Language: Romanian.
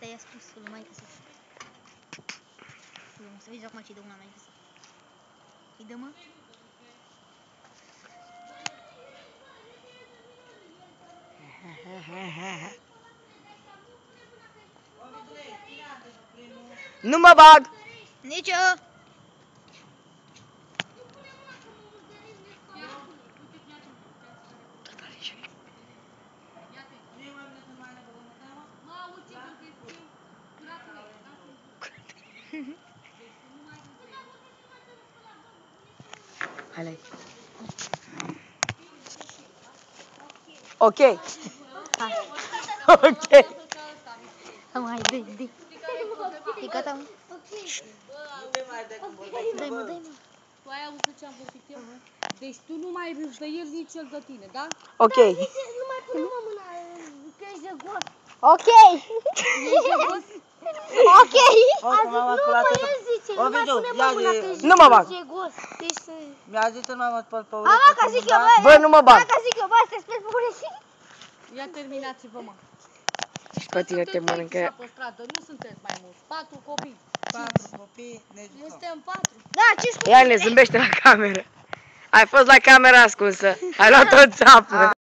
asta i-a spus lui maică să. Să vezi acum ce dă una maică să. Îi dă, mă? Nu mă bag! Nici eu! Hai. Ok. Ok. Hai, dă-i. E gata, mă? Dă-i, mă. Tu ai auzit ce am vorbit eu? Deci tu nu mai râzi de el, nici el de tine, da? Ok. Nu mai pune mă mâna, că ești jegos. Ok! Ești jegos? Ok! Nu mă, el zice, nu mai pune mă mâna, că ești Nu mă bag. jegos. Mi-a zis în mai spăl pe ureche. Mama, ca zic eu, bă! Bă, nu mă bag. Ca zic eu, bă, să speli pe urechi. Ia terminați-vă, mă. Și pe tine te mănâncă. Pe stradă, nu sunteți mai mulți. 4 copii. 4 copii, ne jucăm. Suntem 4. Da, 5 Ia ne zâmbește la cameră. Ai fost la camera ascunsă. Ai luat o țapă.